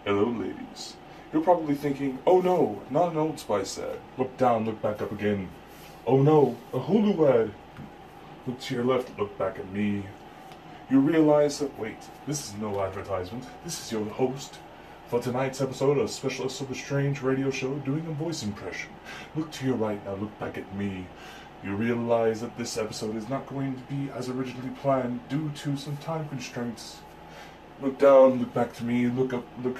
Hello, ladies. You're probably thinking, oh no, not an Old Spice ad. Look down, look back up again. Oh no, a Hulu ad. Look to your left, look back at me. You realize that, wait, this is no advertisement. This is your host for tonight's episode of Specialist of the Strange Radio Show doing a voice impression. Look to your right, now look back at me. You realize that this episode is not going to be as originally planned due to some time constraints. Look down, look back to me, look up, look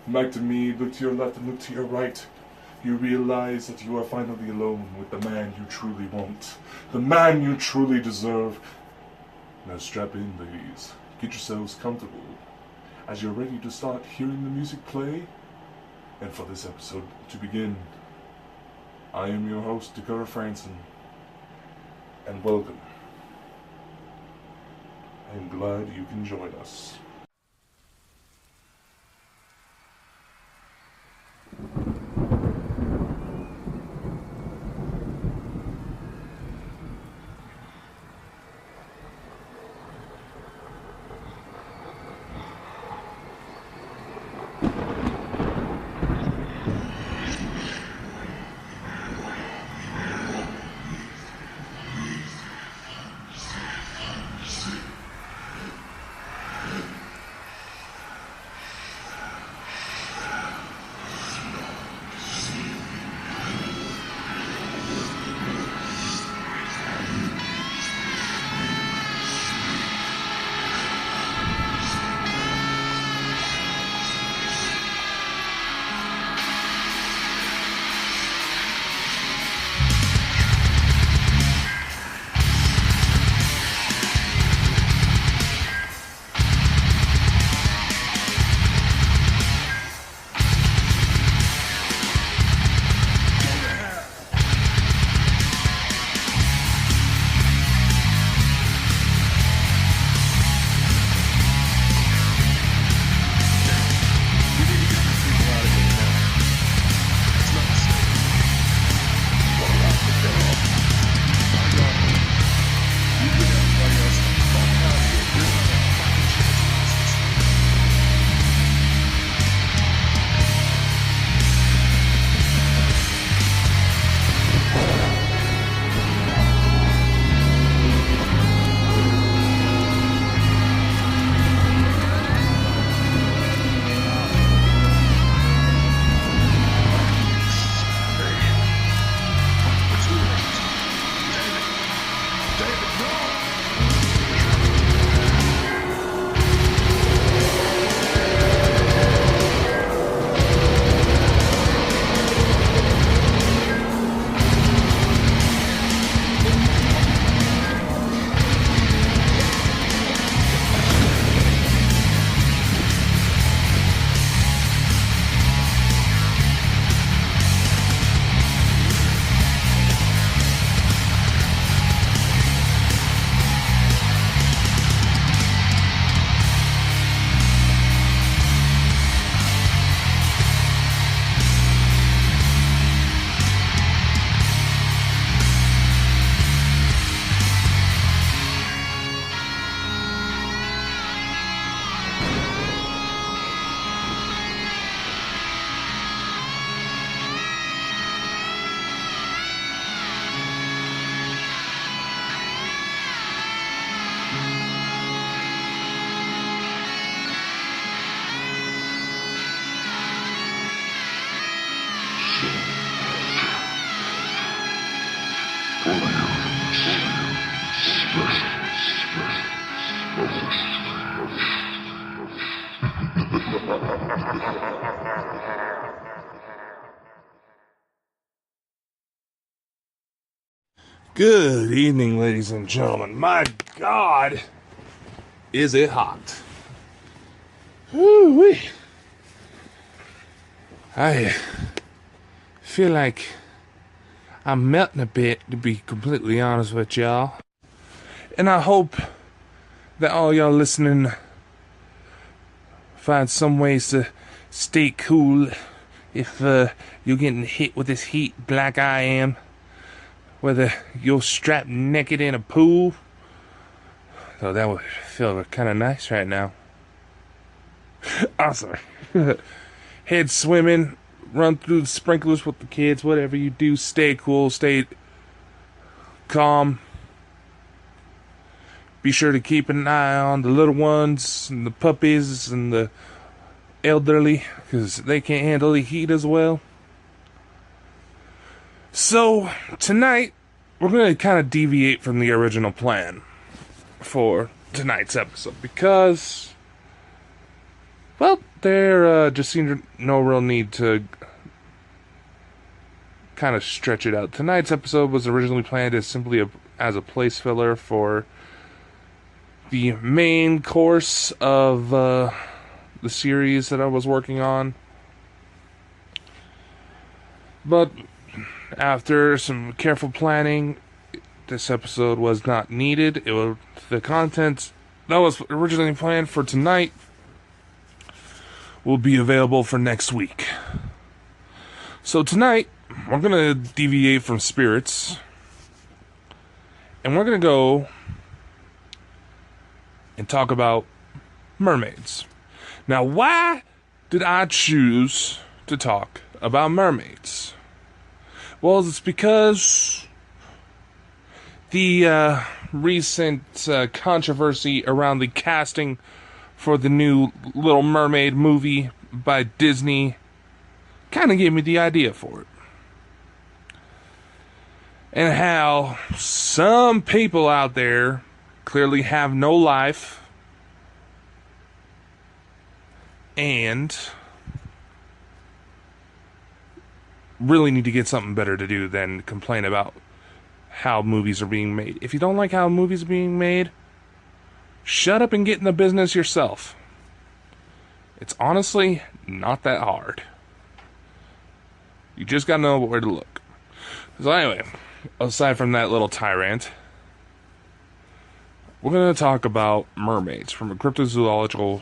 back to me, look to your left and look to your right. You realize that you are finally alone with the man you truly want. The man you truly deserve. Now strap in, ladies. Get yourselves comfortable as you're ready to start hearing the music play. And for this episode to begin, I am your host, Dakota Frandsen. And welcome. I am glad you can join us. Good evening, ladies and gentlemen. My God, is it hot? Woo-wee. I feel like I'm melting a bit, to be completely honest with y'all. And I hope that all y'all listening find some ways to stay cool if you're getting hit with this heat like I am. Whether you're strapped naked in a pool. So that would feel kind of nice right now. I'm sorry. Head swimming, run through the sprinklers with the kids, whatever you do, stay cool, stay calm. Be sure to keep an eye on the little ones and the puppies and the elderly, because they can't handle the heat as well. So, tonight, we're going to kind of deviate from the original plan for tonight's episode, because, well, there just seemed no real need to kind of stretch it out. Tonight's episode was originally planned as simply as a place filler for the main course of the series that I was working on. But after some careful planning, this episode was not needed. The content that was originally planned for tonight will be available for next week. So tonight, we're going to deviate from spirits, and we're going to go and talk about mermaids. Now, why did I choose to talk about mermaids? Well, it's because the recent controversy around the casting for the new Little Mermaid movie by Disney kind of gave me the idea for it. And how some people out there clearly have no life and really need to get something better to do than complain about how movies are being made. If you don't like how movies are being made, shut up and get in the business yourself. It's honestly not that hard. You just gotta know where to look. So anyway, aside from that little tirade, we're going to talk about mermaids from a cryptozoology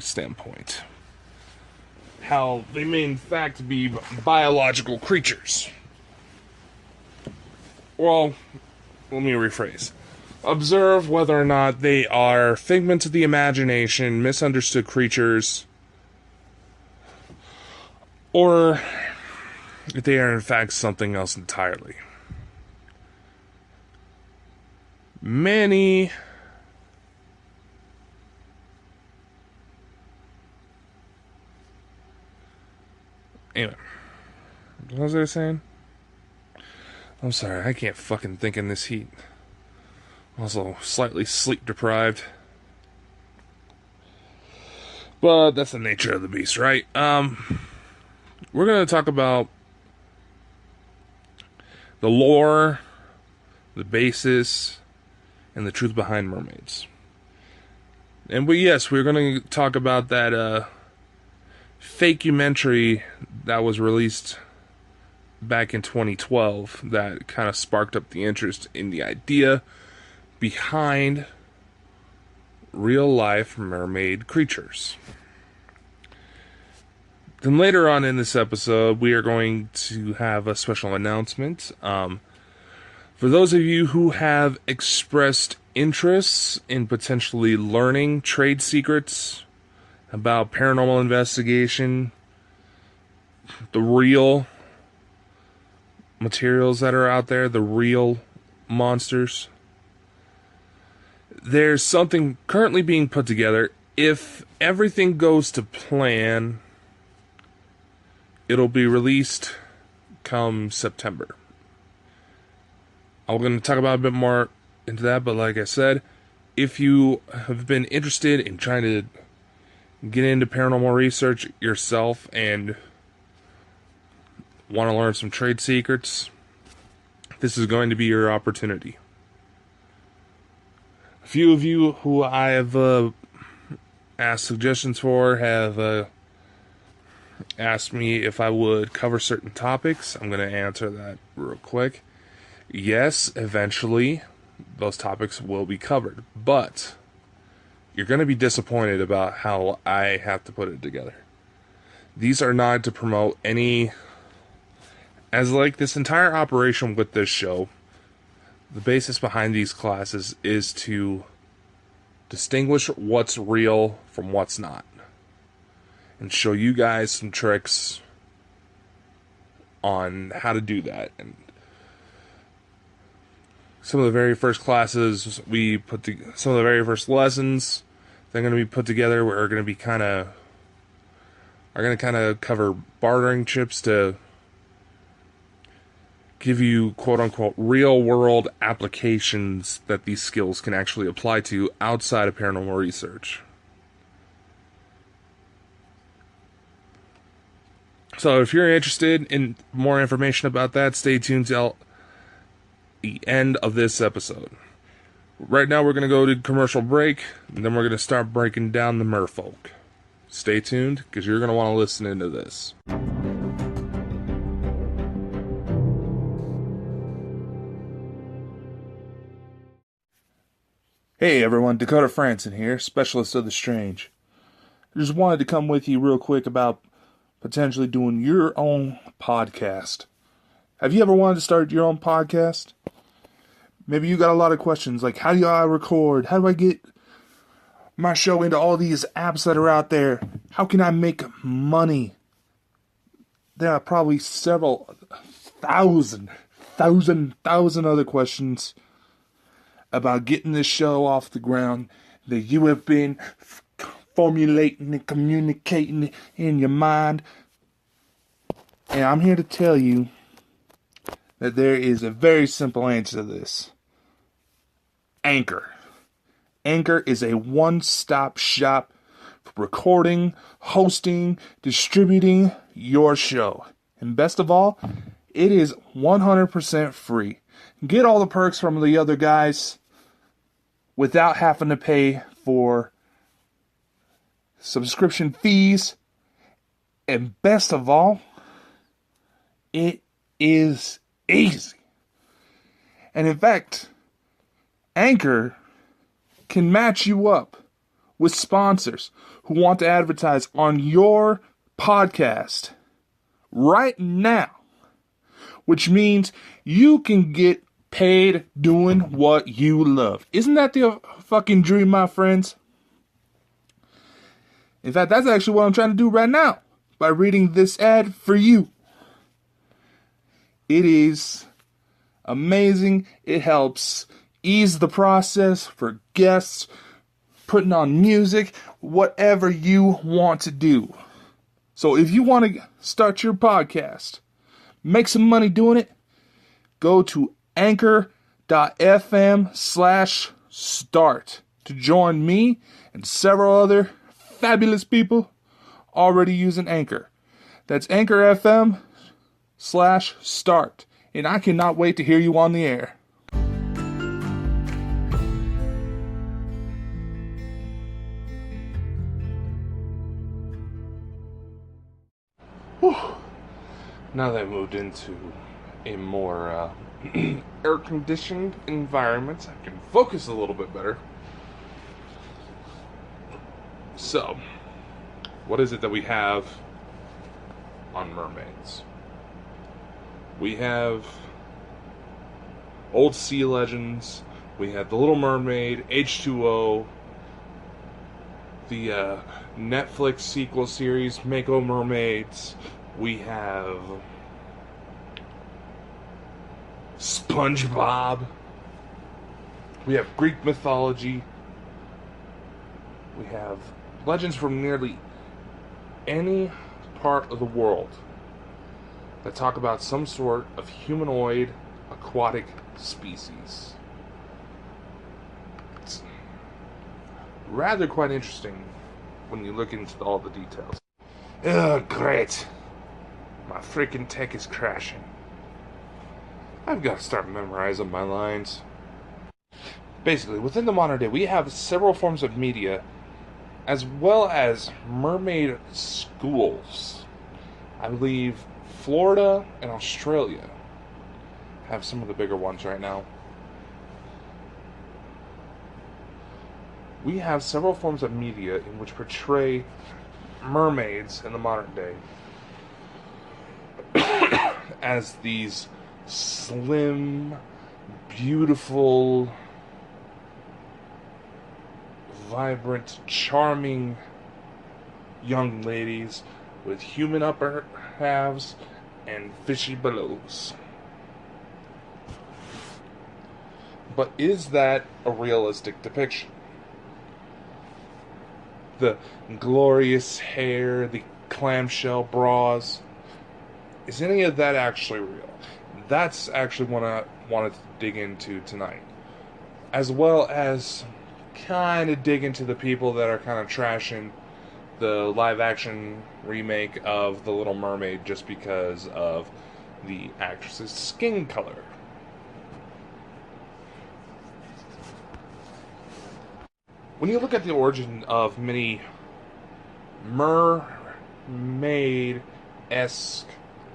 standpoint. How they may in fact be biological creatures. Well, let me rephrase. Observe whether or not they are figments of the imagination, misunderstood creatures, or if they are in fact something else entirely. Anyway, what was I saying? I'm sorry, I can't fucking think in this heat. Also, slightly sleep deprived. But that's the nature of the beast, right? We're going to talk about the lore, the basis, and the truth behind mermaids. Yes, we're going to talk about that fake-umentary that was released back in 2012 that kind of sparked up the interest in the idea behind real-life mermaid creatures. Then later on in this episode, we are going to have a special announcement. For those of you who have expressed interest in potentially learning trade secrets about paranormal investigation, the real materials that are out there, the real monsters, there's something currently being put together. If everything goes to plan, it'll be released come September. I'm going to talk about a bit more into that, but like I said, if you have been interested in trying to get into paranormal research yourself and want to learn some trade secrets, this is going to be your opportunity. A few of you who I have asked suggestions for have asked me if I would cover certain topics. I'm going to answer that real quick. Yes, eventually those topics will be covered, but you're going to be disappointed about how I have to put it together. These are not to promote any, as like this entire operation with this show, the basis behind these classes is to distinguish what's real from what's not, and show you guys some tricks on how to do that. And some of the very first classes some of the very first lessons they're going to be put together are going to kind of cover bartering chips to give you quote-unquote real-world applications that these skills can actually apply to outside of paranormal research. So if you're interested in more information about that, stay tuned till the end of this episode. Right now we're going to go to commercial break, and then we're going to start breaking down the merfolk. Stay tuned, because you're going to want to listen into this. Hey everyone, Dakota Frandsen here, specialist of the strange. I just wanted to come with you real quick about potentially doing your own podcast. Have you ever wanted to start your own podcast? Maybe you got a lot of questions like, how do I record? How do I get my show into all these apps that are out there? How can I make money? There are probably several thousand other questions about getting this show off the ground that you have been formulating and communicating in your mind. And I'm here to tell you that there is a very simple answer to this. Anchor. Anchor is a one-stop shop for recording, hosting, distributing your show. And best of all, it is 100% free. Get all the perks from the other guys without having to pay for subscription fees. And best of all, it is easy. And in fact, Anchor can match you up with sponsors who want to advertise on your podcast right now, which means you can get paid doing what you love. Isn't that the fucking dream, my friends? In fact, that's actually what I'm trying to do right now by reading this ad for you. It is amazing. It helps ease the process for guests, putting on music, whatever you want to do. So if you want to start your podcast, make some money doing it, go to anchor.fm/start to join me and several other fabulous people already using Anchor. That's anchor.fm/start. And I cannot wait to hear you on the air. Whew. Now that I moved into a more air-conditioned environment, I can focus a little bit better. So, what is it that we have on Mermaids? We have old sea legends. We have The Little Mermaid, H2O, the Netflix sequel series, Mako Mermaids. We have SpongeBob. We have Greek mythology. We have legends from nearly any part of the world that talk about some sort of humanoid aquatic species. It's rather quite interesting when you look into all the details. Oh, great. My freaking tech is crashing. I've got to start memorizing my lines. Basically, within the modern day, we have several forms of media, as well as mermaid schools. I believe Florida and Australia have some of the bigger ones right now. We have several forms of media in which portray mermaids in the modern day as these slim, beautiful, vibrant, charming young ladies with human upper halves and fishy belows. But is that a realistic depiction? The glorious hair, the clamshell bras, is any of that actually real? That's actually what I wanted to dig into tonight. As well as kind of dig into the people that are kind of trashing the live-action remake of The Little Mermaid just because of the actress's skin color. When you look at the origin of many mermaid-esque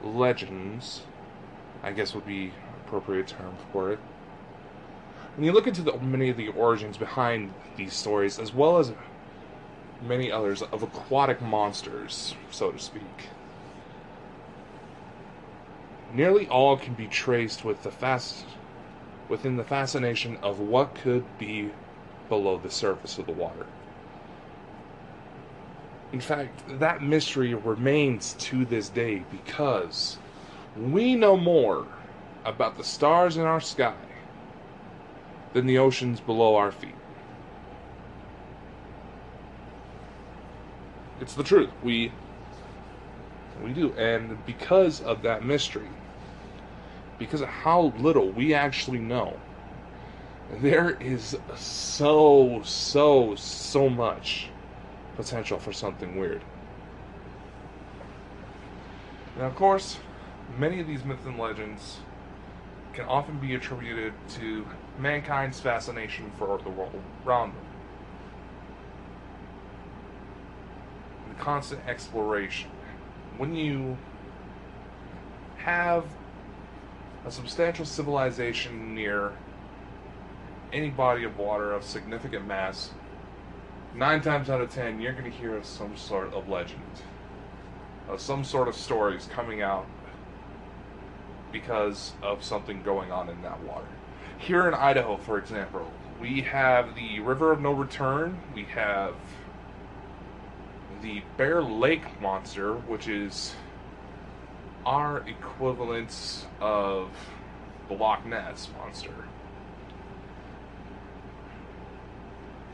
legends, I guess would be an appropriate term for it. When you look into many of the origins behind these stories, as well as many others of aquatic monsters, so to speak, nearly all can be traced with within the fascination of what could be below the surface of the water. In fact, that mystery remains to this day because we know more about the stars in our sky than the oceans below our feet. It's the truth. We do. And because of that mystery, because of how little we actually know, there is so much potential for something weird. Now, of course, many of these myths and legends can often be attributed to mankind's fascination for the world around them. The constant exploration. When you have a substantial civilization near any body of water of significant mass, 9 times out of 10, you're going to hear of some sort of legend, of some sort of stories coming out because of something going on in that water. Here in Idaho, for example, we have the River of No Return. We have the Bear Lake Monster, which is our equivalent of the Loch Ness Monster.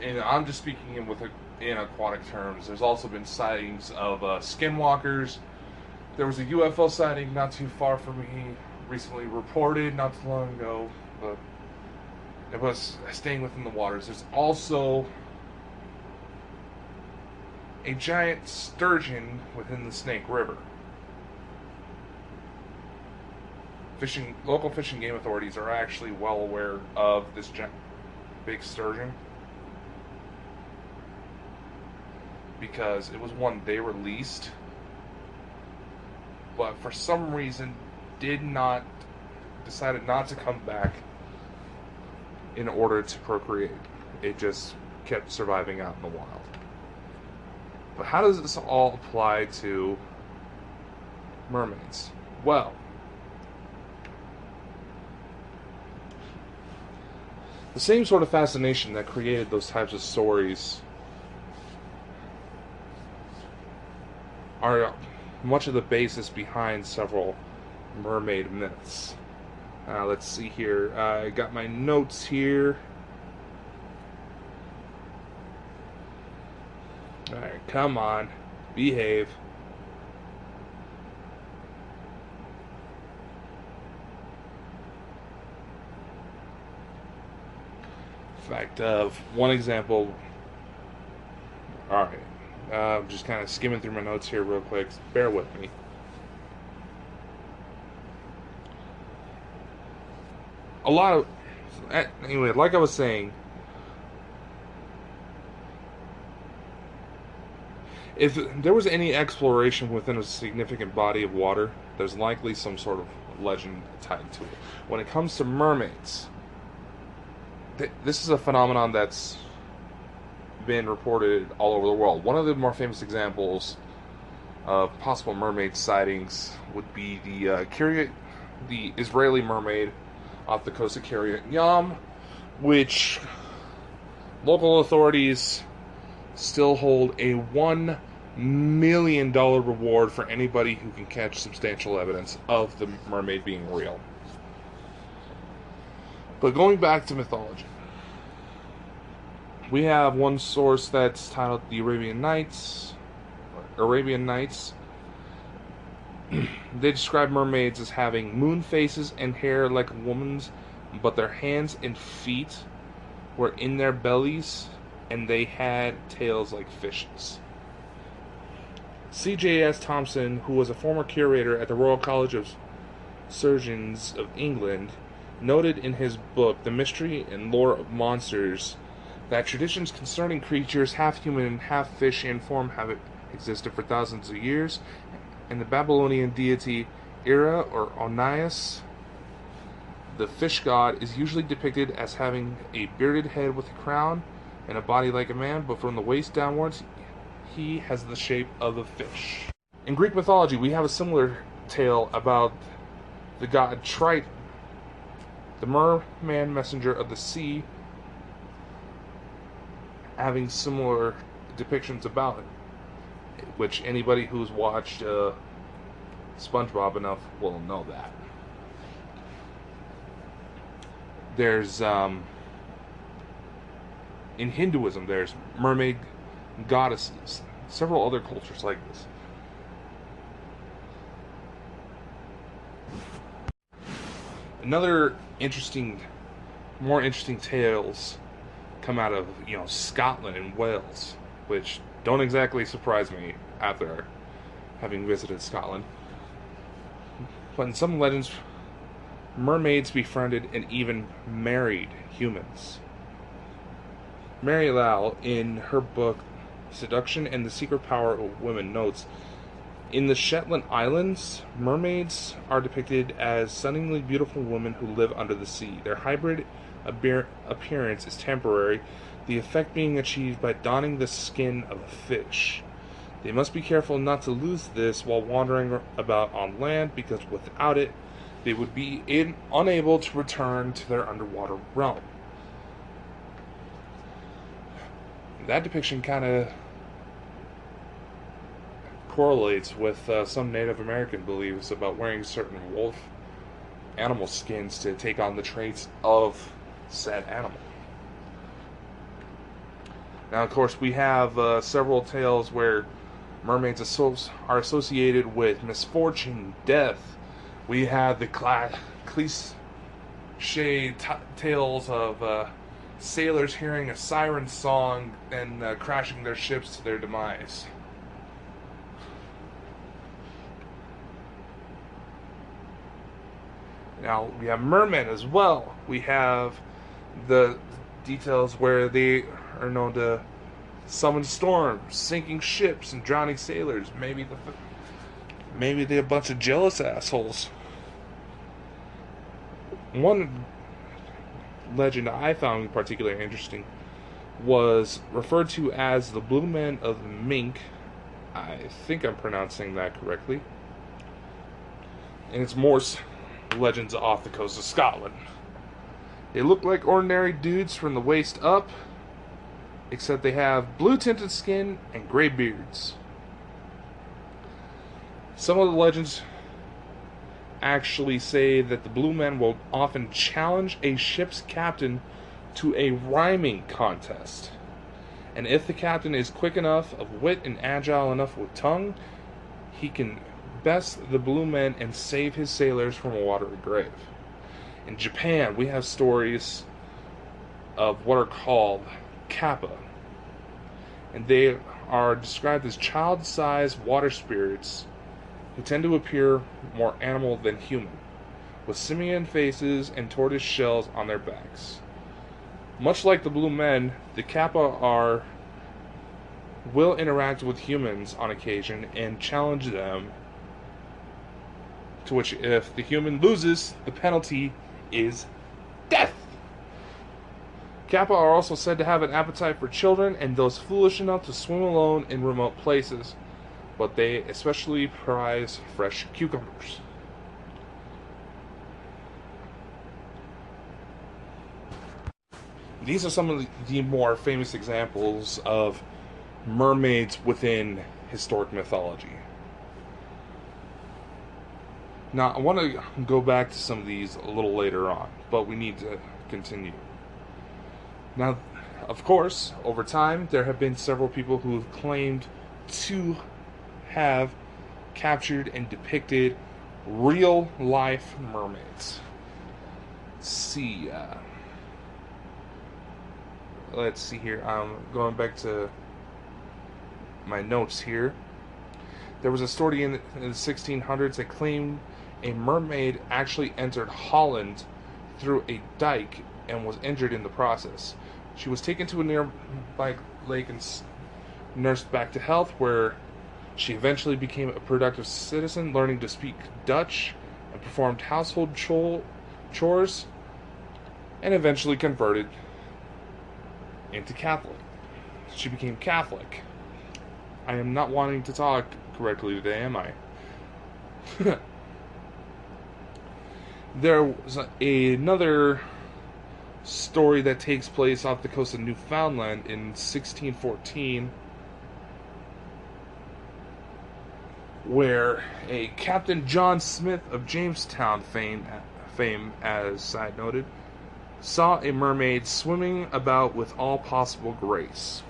And I'm just speaking in aquatic terms. There's also been sightings of skinwalkers. There was a UFO sighting not too far from me, recently reported not too long ago, but it was staying within the waters. There's also a giant sturgeon within the Snake River. Local fishing game authorities are actually well aware of this giant, big sturgeon, because it was one they released, but for some reason decided not to come back in order to procreate. It just kept surviving out in the wild. But how does this all apply to mermaids? Well, the same sort of fascination that created those types of stories are much of the basis behind several mermaid myths. Let's see here. I got my notes here. Alright, come on. Behave. In fact, one example. Alright. I'm just kind of skimming through my notes here real quick. Bear with me. Anyway, like I was saying, if there was any exploration within a significant body of water, there's likely some sort of legend tied to it. When it comes to mermaids, this is a phenomenon that's been reported all over the world. One of the more famous examples of possible mermaid sightings would be the Israeli mermaid off the coast of Kiryat Yam, which local authorities still hold a $1 million reward for anybody who can catch substantial evidence of the mermaid being real. But going back to mythology, we have one source that's titled the Arabian Nights. They describe mermaids as having moon faces and hair like a woman's, but their hands and feet were in their bellies, and they had tails like fishes. C.J.S. Thompson, who was a former curator at the Royal College of Surgeons of England, noted in his book, The Mystery and Lore of Monsters, that traditions concerning creatures half human and half fish in form have existed for thousands of years, and the Babylonian deity Ira or Onias, the fish god, is usually depicted as having a bearded head with a crown and a body like a man, but from the waist downwards, he has the shape of a fish. In Greek mythology, we have a similar tale about the god Triton, the merman messenger of the sea, having similar depictions about it, which anybody who's watched SpongeBob enough will know that. There's in Hinduism, there's mermaid goddesses, several other cultures like this. Another more interesting tales come out of, Scotland and Wales, which don't exactly surprise me after having visited Scotland. But in some legends, mermaids befriended and even married humans. Mary Lau, in her book Seduction and the Secret Power of Women, notes, in the Shetland Islands, mermaids are depicted as stunningly beautiful women who live under the sea. Their hybrid appearance is temporary, the effect being achieved by donning the skin of a fish. They must be careful not to lose this while wandering about on land, because without it, they would be unable to return to their underwater realm. That depiction kind of correlates with some Native American beliefs about wearing certain wolf animal skins to take on the traits of said animal. Now, of course, we have several tales where mermaids are associated with misfortune, death. We have the cliche tales of sailors hearing a siren song and crashing their ships to their demise. Now, we have mermen as well. We have the details where they are known to summon storms, sinking ships, and drowning sailors. Maybe they're a bunch of jealous assholes. One legend I found particularly interesting was referred to as the Blue Men of Mink. I think I'm pronouncing that correctly. And it's more legends off the coast of Scotland. They look like ordinary dudes from the waist up, except they have blue tinted skin and gray beards. Some of the legends actually say that the Blue Men will often challenge a ship's captain to a rhyming contest. And if the captain is quick enough of wit and agile enough with tongue, he can best the Blue Men and save his sailors from a watery grave. In Japan, we have stories of what are called kappa, and they are described as child-sized water spirits who tend to appear more animal than human, with simian faces and tortoise shells on their backs. Much like the Blue Men, the kappa will interact with humans on occasion and challenge them, to which if the human loses, the penalty is death. Kappa are also said to have an appetite for children and those foolish enough to swim alone in remote places, but they especially prize fresh cucumbers. These are some of the more famous examples of mermaids within historic mythology. Now, I want to go back to some of these a little later on, but we need to continue. Now, of course, over time, there have been several people who have claimed to have captured and depicted real-life mermaids. Let's see here. I'm going back to my notes here. There was a story in the 1600s that claimed a mermaid actually entered Holland through a dike and was injured in the process. She was taken to a nearby lake and nursed back to health, where she eventually became a productive citizen, learning to speak Dutch and performed household chores, and eventually converted into Catholic. She became Catholic. I am not wanting to talk correctly today, am I? There was another story that takes place off the coast of Newfoundland in 1614, where a Captain John Smith of Jamestown fame, as side noted, saw a mermaid swimming about with all possible grace.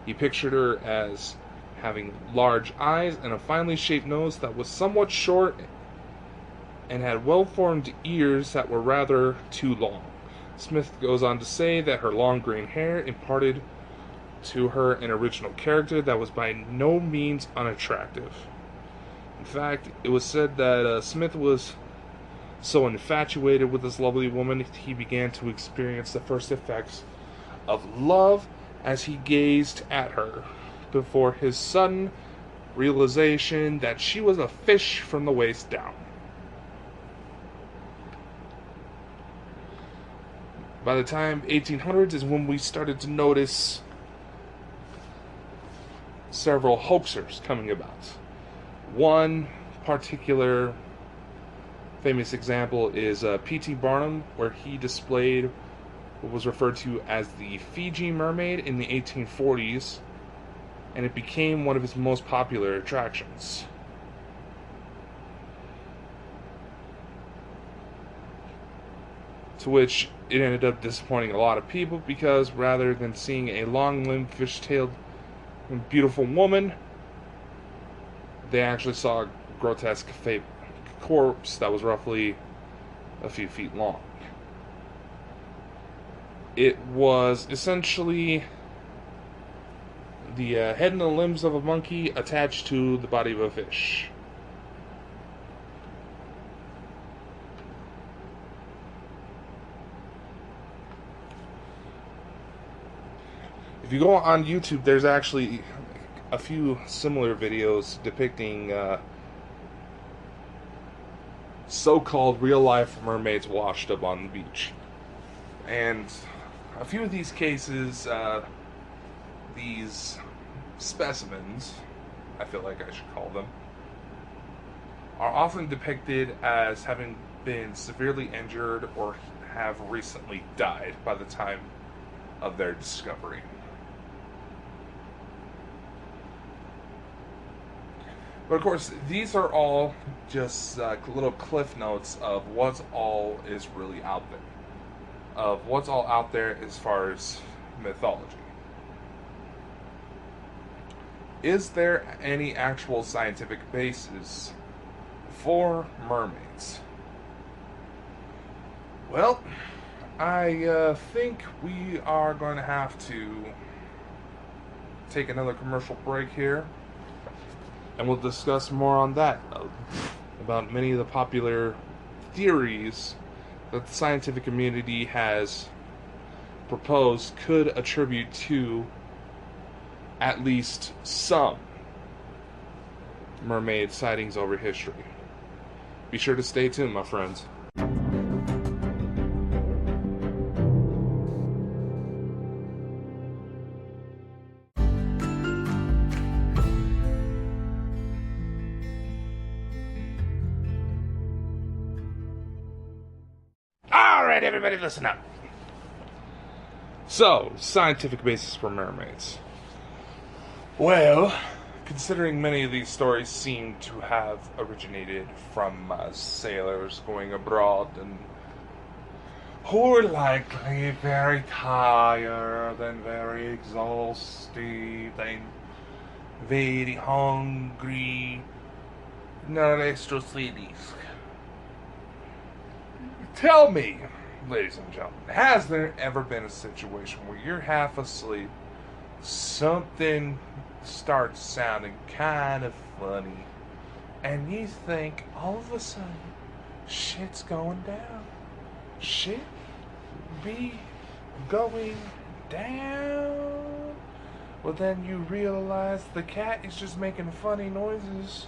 He pictured her as having large eyes and a finely shaped nose that was somewhat short and had well-formed ears that were rather too long. Smith goes on to say that her long green hair imparted to her an original character that was by no means unattractive. In fact, it was said that Smith was so infatuated with this lovely woman, he began to experience the first effects of love as he gazed at her, before his sudden realization that she was a fish from the waist down. By the time 1800s is when we started to notice several hoaxers coming about. One particular famous example is P.T. Barnum, where he displayed what was referred to as the Fiji mermaid in the 1840s, and it became one of his most popular attractions. To which it ended up disappointing a lot of people, because rather than seeing a long-limbed, fish-tailed, beautiful woman, they actually saw a grotesque corpse that was roughly a few feet long. It was essentially the head and the limbs of a monkey attached to the body of a fish. If you go on YouTube, there's actually a few similar videos depicting so-called real-life mermaids washed up on the beach. And a few of these cases, these specimens, I feel like I should call them, are often depicted as having been severely injured or have recently died by the time of their discovery. But of course, these are all just little cliff notes of what's all is really out there. Of what's all out there as far as mythology. Is there any actual scientific basis for mermaids? Well, I think we are going to have to take another commercial break here. And we'll discuss more on that, about many of the popular theories that the scientific community has proposed could attribute to at least some mermaid sightings over history. Be sure to stay tuned, my friends. Alright, everybody, listen up. So, scientific basis for mermaids. Well, considering many of these stories seem to have originated from sailors going abroad and who are likely very tired and very exhausted and very hungry. Nuestros cities. Tell me, ladies and gentlemen, has there ever been a situation where you're half asleep, something starts sounding kind of funny, and you think all of a sudden shit's going down? Shit be going down? Well, then you realize the cat is just making funny noises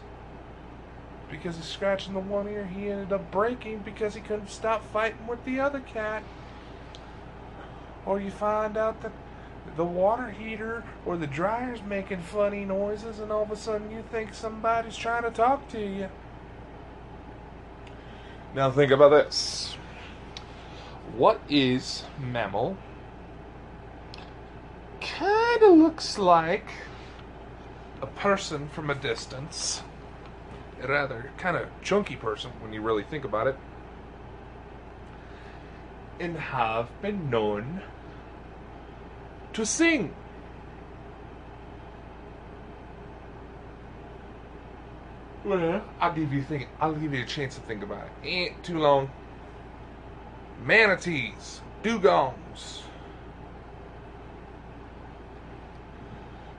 because he's scratching the one ear he ended up breaking because he couldn't stop fighting with the other cat. Or you find out that the water heater or the dryer's making funny noises, and all of a sudden you think somebody's trying to talk to you. Now think about this. What is mammal? Kind of looks like a person from a distance. A rather kind of chunky person when you really think about it. And have been known to sing. Well, I'll give you a chance to think about it. Ain't too long. Manatees, dugongs.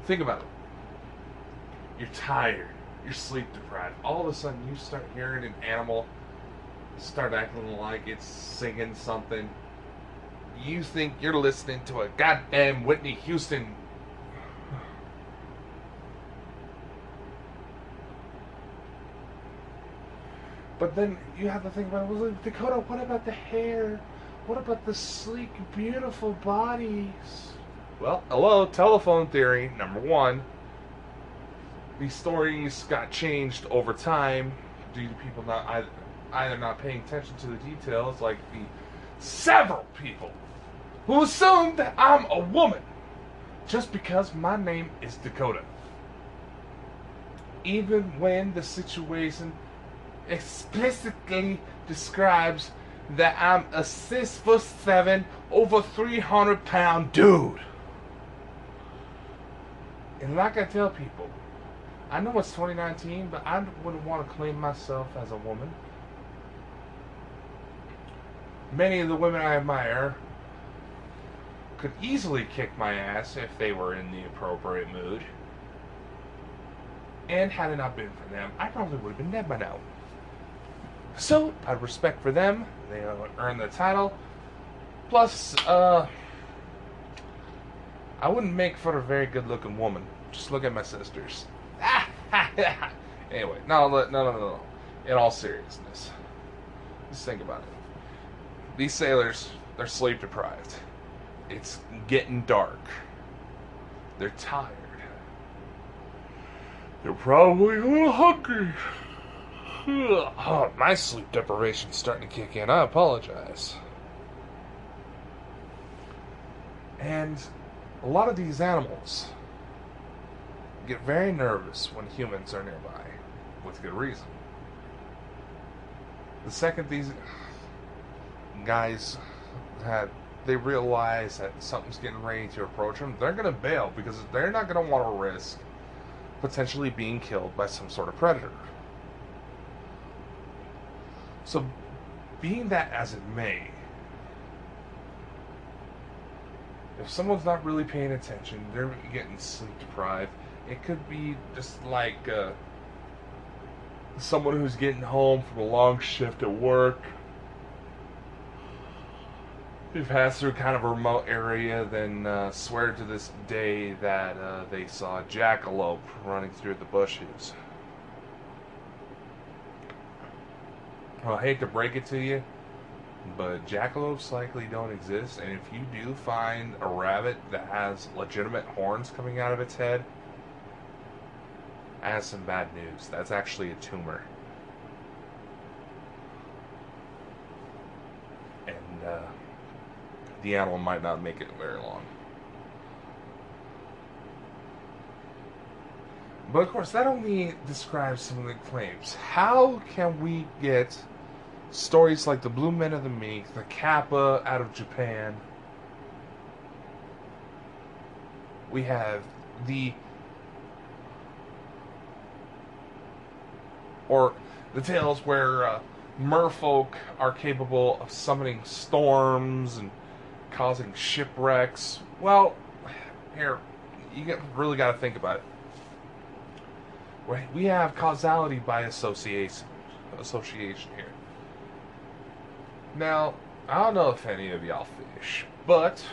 Think about it. You're tired. You're sleep deprived. All of a sudden, you start hearing an animal start acting like it's singing something. You think you're listening to a goddamn Whitney Houston. But then you have to think about, well, Dakota, what about the hair? What about the sleek, beautiful bodies? Well, hello, telephone theory, number one. These stories got changed over time due to people either not paying attention to the details, like the several people who assume that I'm a woman just because my name is Dakota. Even when the situation explicitly describes that I'm a 6'7", over 300-pound dude. And like I tell people, I know it's 2019, but I wouldn't want to claim myself as a woman. Many of the women I admire could easily kick my ass if they were in the appropriate mood. And had it not been for them, I probably would have been dead by now. So, out of respect for them, they earned the title. Plus, I wouldn't make for a very good-looking woman. Just look at my sisters. Anyway, no. In all seriousness, just think about it. These sailors, they're sleep deprived. It's getting dark. They're tired. They're probably a little hungry. Oh, my sleep deprivation's starting to kick in. I apologize. And a lot of these animals get very nervous when humans are nearby, with good reason. The second these guys they realize that something's getting ready to approach them, they're going to bail because they're not going to want to risk potentially being killed by some sort of predator. So, being that as it may, if someone's not really paying attention, they're getting sleep deprived. It could be just like someone who's getting home from a long shift at work. They've passed through kind of a remote area, then swear to this day that they saw a jackalope running through the bushes. Well, I hate to break it to you, but jackalopes likely don't exist, and if you do find a rabbit that has legitimate horns coming out of its head, I have some bad news. That's actually a tumor. And the animal might not make it very long. But of course, that only describes some of the claims. How can we get stories like the Blue Men of the Mink, the Kappa out of Japan? We have the tales where merfolk are capable of summoning storms and causing shipwrecks. Well, here, really got to think about it. Right? We have causality by association here. Now, I don't know if any of y'all fish, but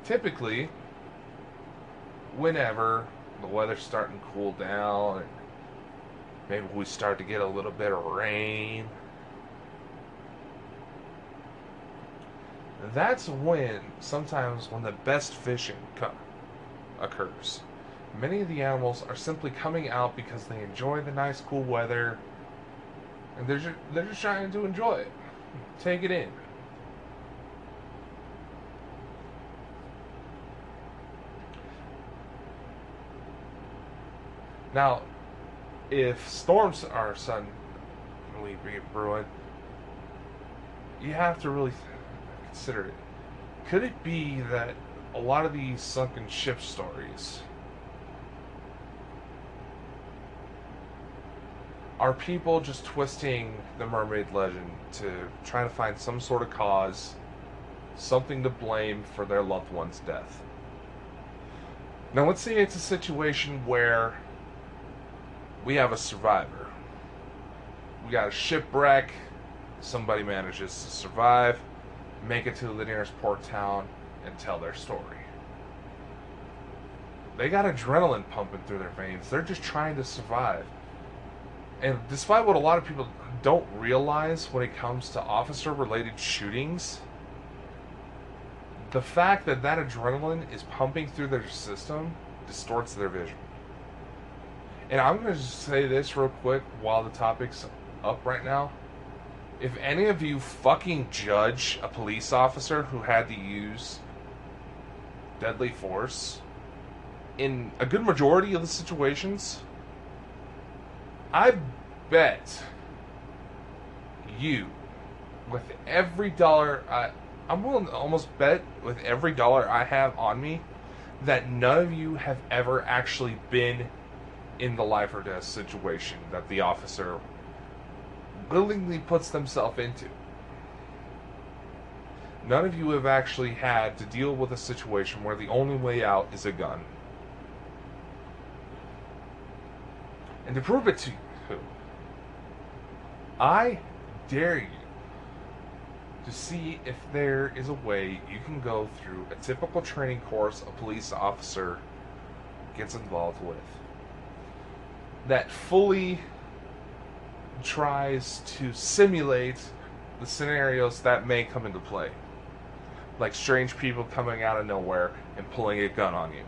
typically, whenever the weather's starting to cool down and maybe we start to get a little bit of rain, that's sometimes when the best fishing occurs. Many of the animals are simply coming out because they enjoy the nice cool weather, and they're just trying to enjoy it, take it in. Now, if storms are suddenly brewing, you have to really consider it. Could it be that a lot of these sunken ship stories are people just twisting the mermaid legend to try to find some sort of cause, something to blame for their loved one's death? Now, let's say it's a situation where we have a survivor. We got a shipwreck. Somebody manages to survive, make it to the nearest port town, and tell their story. They got adrenaline pumping through their veins. They're just trying to survive. And despite what a lot of people don't realize when it comes to officer-related shootings, the fact that adrenaline is pumping through their system distorts their vision. And I'm going to just say this real quick while the topic's up right now. If any of you fucking judge a police officer who had to use deadly force in a good majority of the situations, I bet you, with every dollar, I'm willing to almost bet with every dollar I have on me, that none of you have ever actually been in the life or death situation that the officer willingly puts themselves into. None of you have actually had to deal with a situation where the only way out is a gun. And to prove it to you, I dare you to see if there is a way you can go through a typical training course a police officer gets involved with that fully tries to simulate the scenarios that may come into play. Like strange people coming out of nowhere and pulling a gun on you,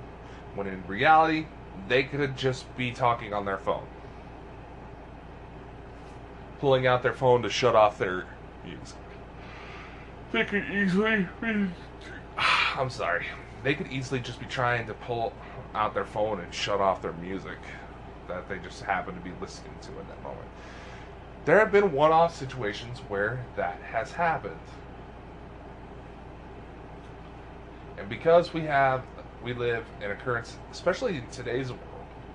when in reality, they could just be talking on their phone. Pulling out their phone to shut off their music. They could easily I'm sorry. They could easily just be trying to pull out their phone and shut off their music that they just happen to be listening to in that moment. There have been one-off situations where that has happened. And because we live in a current, especially in today's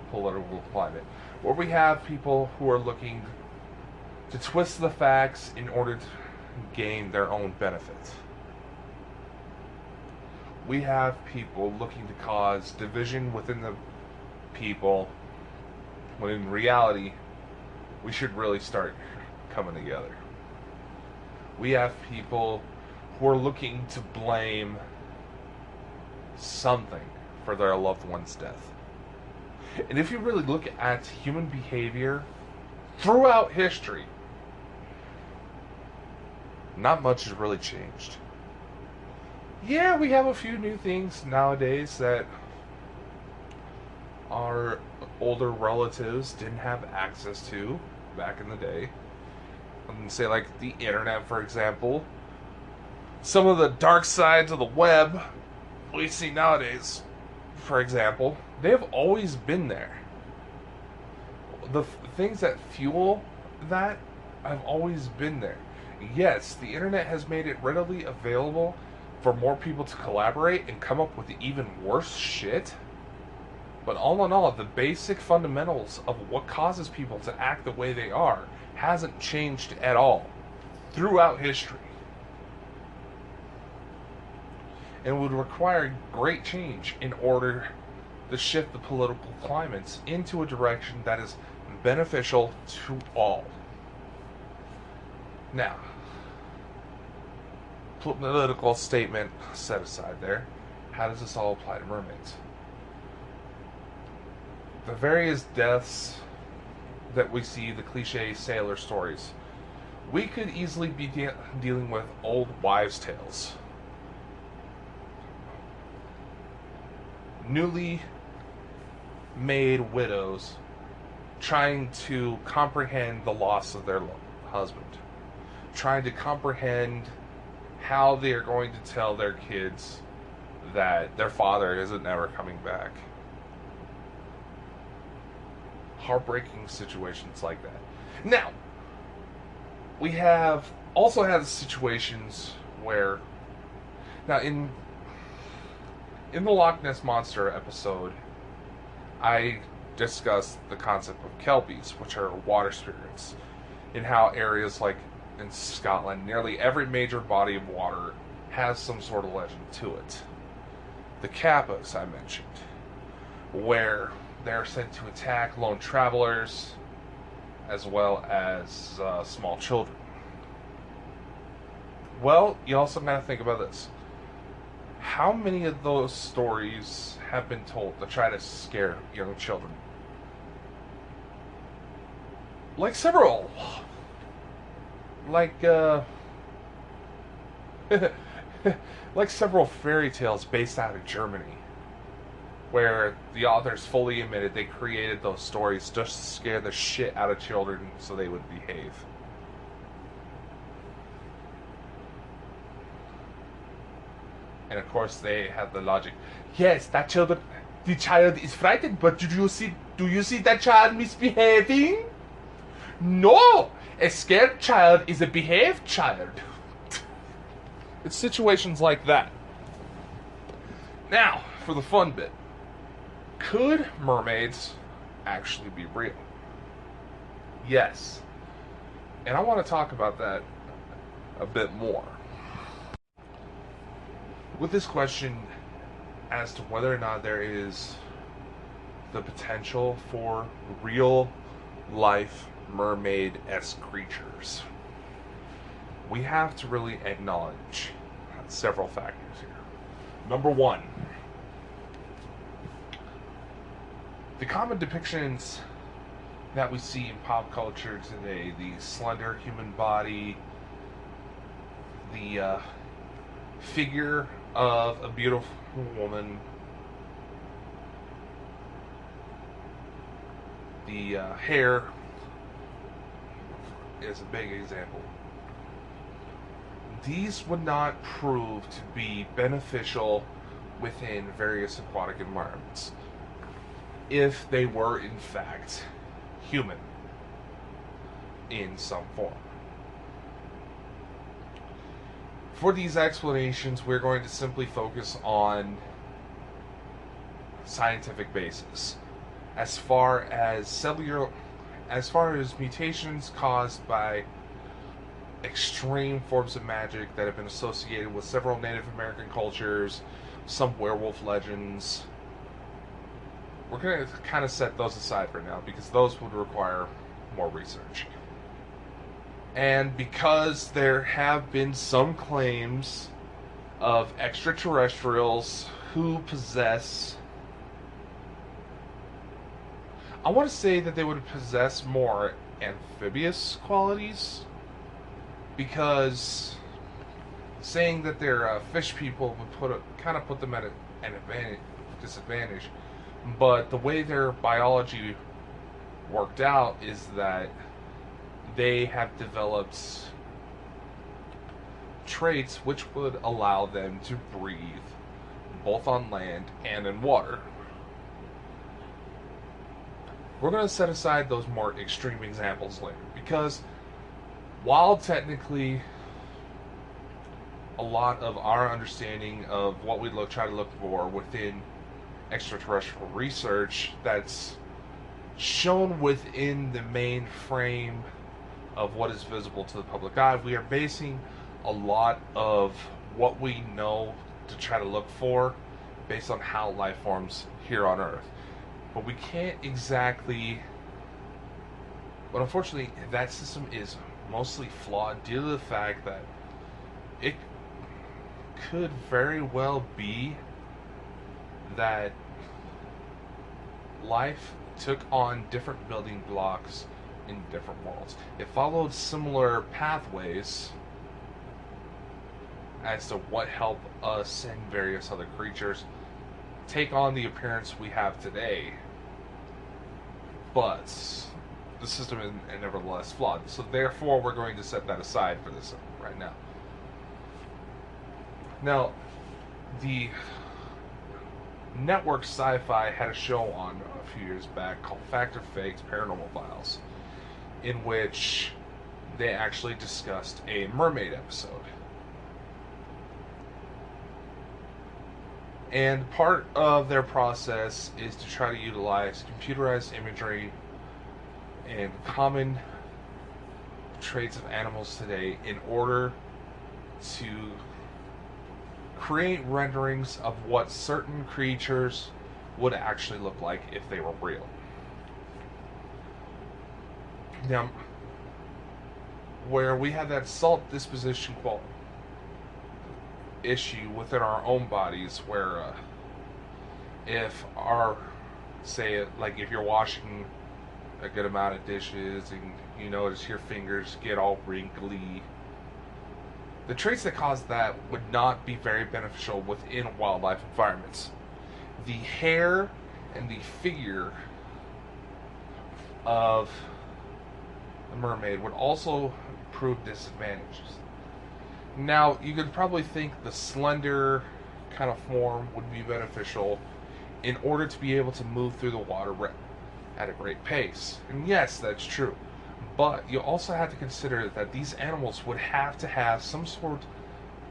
political climate, where we have people who are looking to twist the facts in order to gain their own benefit. We have people looking to cause division within the people, when in reality, we should really start coming together. We have people who are looking to blame something for their loved one's death. And if you really look at human behavior throughout history, not much has really changed. Yeah, we have a few new things nowadays that our older relatives didn't have access to back in the day. Say like the internet, for example. Some of the dark sides of the web we see nowadays, for example, they've always been there. The things that fuel that have always been there. Yes, the internet has made it readily available for more people to collaborate and come up with even worse shit. But all in all, the basic fundamentals of what causes people to act the way they are hasn't changed at all throughout history. And would require great change in order to shift the political climates into a direction that is beneficial to all. Now, political statement set aside there, how does this all apply to mermaids? The various deaths that we see, the cliche sailor stories, we could easily be dealing with old wives' tales. Newly made widows trying to comprehend the loss of their husband, trying to comprehend how they are going to tell their kids that their father isn't ever coming back. Heartbreaking situations like that. Now, we have also had situations where, now in the Loch Ness Monster episode, I discussed the concept of kelpies, which are water spirits, and how areas like in Scotland, nearly every major body of water has some sort of legend to it. The kappas I mentioned, where they're said to attack lone travelers as well as small children. Well, you also got to think about this. How many of those stories have been told to try to scare young children? Like several. Like like several fairy tales based out of Germany, where the authors fully admitted they created those stories just to scare the shit out of children so they would behave. And of course they have the logic. Yes, the child is frightened, but do you see that child misbehaving? No! A scared child is a behaved child. It's situations like that. Now, for the fun bit. Could mermaids actually be real? Yes. And I want to talk about that a bit more. With this question as to whether or not there is the potential for real life mermaid-esque creatures, we have to really acknowledge several factors here. Number one, the common depictions that we see in pop culture today, the slender human body, the figure of a beautiful woman, the hair is a big example. These would not prove to be beneficial within various aquatic environments if they were in fact human in some form. For these explanations, we're going to simply focus on scientific basis. As far as mutations caused by extreme forms of magic that have been associated with several Native American cultures, some werewolf legends, we're going to kind of set those aside for now because those would require more research. And because there have been some claims of extraterrestrials who possess, I want to say that they would possess more amphibious qualities, because saying that they're fish people would put them at an disadvantage. But the way their biology worked out is that they have developed traits which would allow them to breathe both on land and in water. we're going to set aside those more extreme examples later, because while technically a lot of our understanding of what we try to look for within extraterrestrial research that's shown within the main frame of what is visible to the public eye, we are basing a lot of what we know to try to look for based on how life forms here on Earth. But we can't exactly... But unfortunately, that system is mostly flawed due to the fact that it could very well be that life took on different building blocks in different worlds. It followed similar pathways as to what helped us and various other creatures take on the appearance we have today. But the system is nevertheless flawed. So therefore, we're going to set that aside for this right now. Now, the network Sci-Fi had a show on a few years back called Fact or Fakes Paranormal Files, in which they actually discussed a mermaid episode. And part of their process is to try to utilize computerized imagery and common traits of animals today in order to create renderings of what certain creatures would actually look like if they were real. Now, where we have that salt disposition issue within our own bodies, where if our, say, like if you're washing a good amount of dishes and you notice your fingers get all wrinkly, the traits that cause that would not be very beneficial within wildlife environments. The hair and the figure of the mermaid would also prove disadvantages. Now, you could probably think the slender kind of form would be beneficial in order to be able to move through the water at a great pace. And yes, that's true. But you also have to consider that these animals would have to have some sort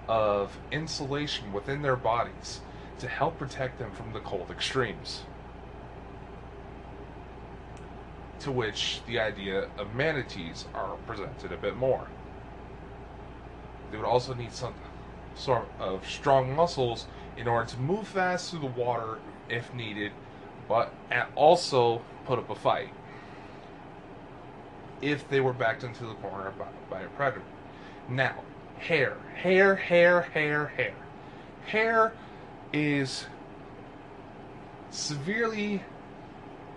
of insulation within their bodies to help protect them from the cold extremes. To which the idea of manatees are presented a bit more. They would also need some sort of strong muscles in order to move fast through the water if needed, but also put up a fight if they were backed into the corner by a predator. Now, hair. Hair is severely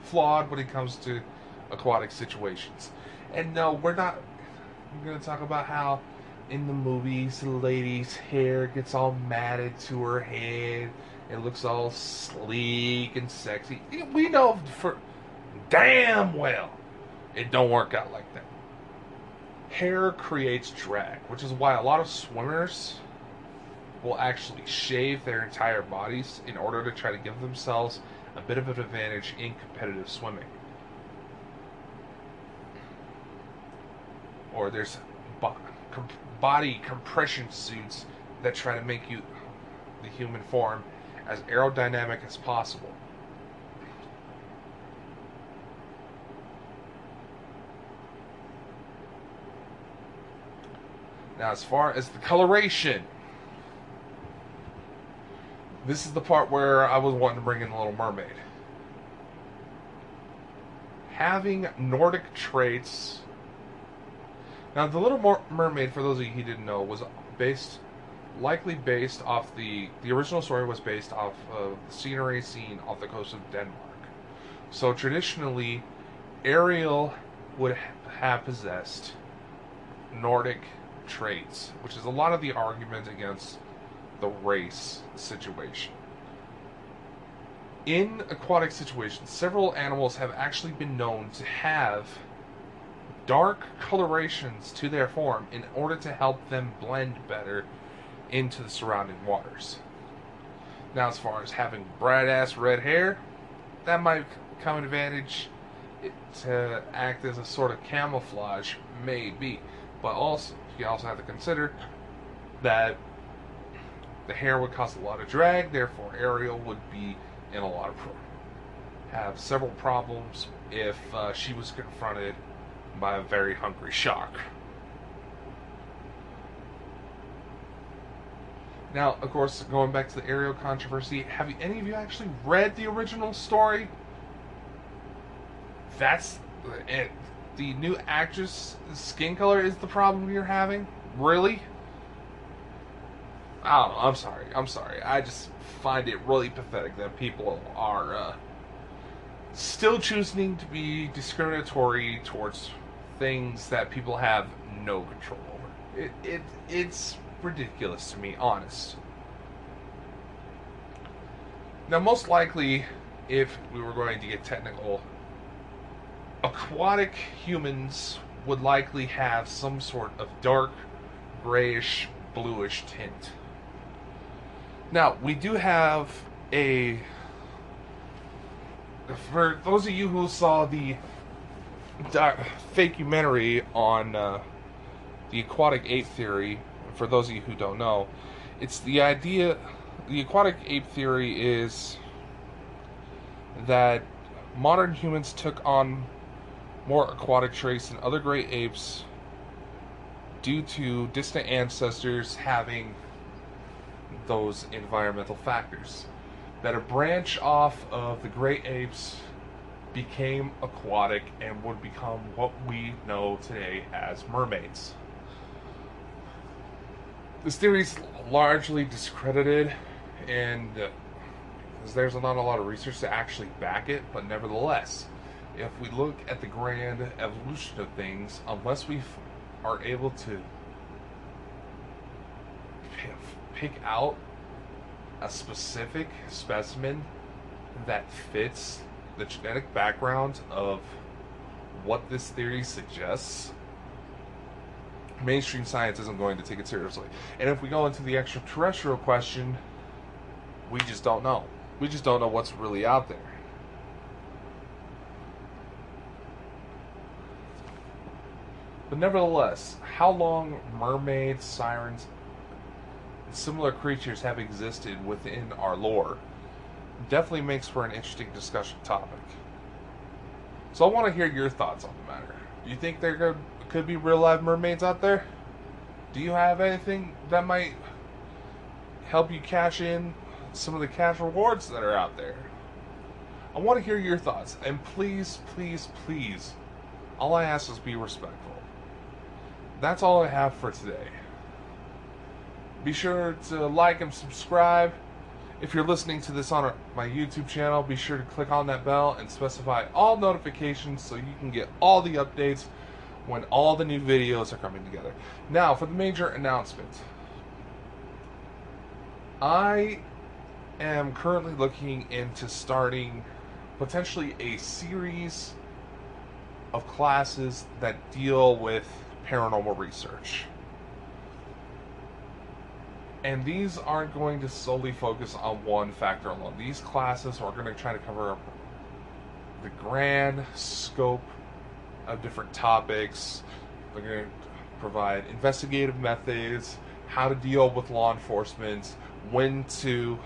flawed when it comes to aquatic situations. And no, we're not going to talk about how in the movies the lady's hair gets all matted to her head. It looks all sleek and sexy. We know for damn well it don't work out like that. Hair creates drag, which is why a lot of swimmers will actually shave their entire bodies in order to try to give themselves a bit of an advantage in competitive swimming. Or there's body compression suits that try to make the human form as aerodynamic as possible. Now, as far as the coloration, this is the part where I was wanting to bring in the Little Mermaid. Having Nordic traits. Now, the Little Mermaid, for those of you who didn't know, was likely based off the original story was based off of the scenery seen off the coast of Denmark. So traditionally, Ariel would have possessed Nordic traits, which is a lot of the argument against the race situation. In aquatic situations, several animals have actually been known to have dark colorations to their form in order to help them blend better into the surrounding waters. Now, as far as having bright ass red hair, that might come an advantage to act as a sort of camouflage, maybe. But also, you also have to consider that the hair would cause a lot of drag, therefore Ariel would be in a lot of have several problems if she was confronted by a very hungry shark. Now, of course, going back to the Ariel controversy, have any of you actually read the original story? That's it. The new actress' skin color is the problem you're having? Really? I don't know. I'm sorry. I just find it really pathetic that people are still choosing to be discriminatory towards things that people have no control over. It's ridiculous to me, honest. Now, most likely, if we were going to get technical, aquatic humans would likely have some sort of dark, grayish, bluish tint. Now, we do have a... For those of you who saw the fakementary on the aquatic ape theory, for those of you who don't know, it's the idea... The aquatic ape theory is that modern humans took on more aquatic traits than other great apes due to distant ancestors having those environmental factors. That a branch off of the great apes became aquatic and would become what we know today as mermaids. This theory is largely discredited, and there's not a lot of research to actually back it, but nevertheless, if we look at the grand evolution of things, unless we are able to pick out a specific specimen that fits the genetic background of what this theory suggests, mainstream science isn't going to take it seriously. And if we go into the extraterrestrial question, we just don't know. We just don't know what's really out there. But nevertheless, how long mermaids, sirens, and similar creatures have existed within our lore definitely makes for an interesting discussion topic. So I want to hear your thoughts on the matter. Do you think there could be real live mermaids out there? Do you have anything that might help you cash in some of the cash rewards that are out there? I want to hear your thoughts. And please, please, please, all I ask is be respectful. That's all I have for today. Be sure to like and subscribe. If you're listening to this on my YouTube channel, be sure to click on that bell and specify all notifications so you can get all the updates when all the new videos are coming together. Now, for the major announcement. I am currently looking into starting potentially a series of classes that deal with paranormal research. And these aren't going to solely focus on one factor alone. These classes are going to try to cover the grand scope of different topics. They're going to provide investigative methods, how to deal with law enforcement, when to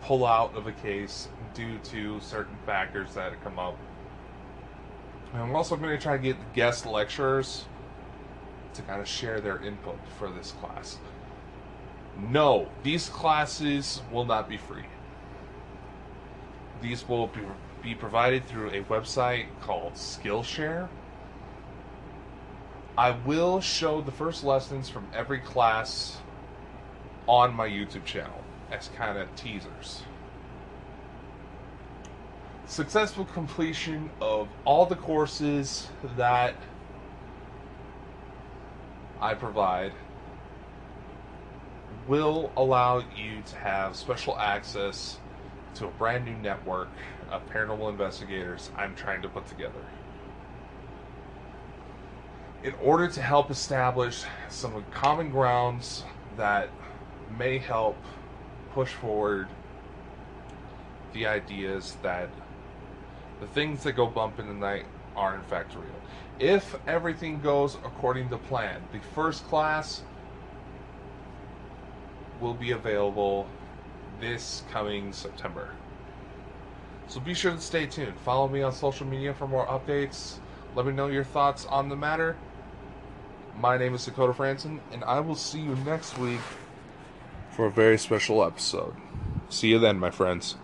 pull out of a case due to certain factors that come up. And I'm also going to try to get guest lecturers to kind of share their input for this class. No, these classes will not be free. These will be provided through a website called Skillshare. I will show the first lessons from every class on my YouTube channel as kind of teasers. Successful completion of all the courses that I provide will allow you to have special access to a brand new network of paranormal investigators I'm trying to put together. In order to help establish some common grounds that may help push forward the ideas that the things that go bump in the night are in fact real. If everything goes according to plan, the first class will be available this coming September. So be sure to stay tuned. Follow me on social media for more updates. Let me know your thoughts on the matter. My name is Dakota Frandsen, and I will see you next week for a very special episode. See you then, my friends.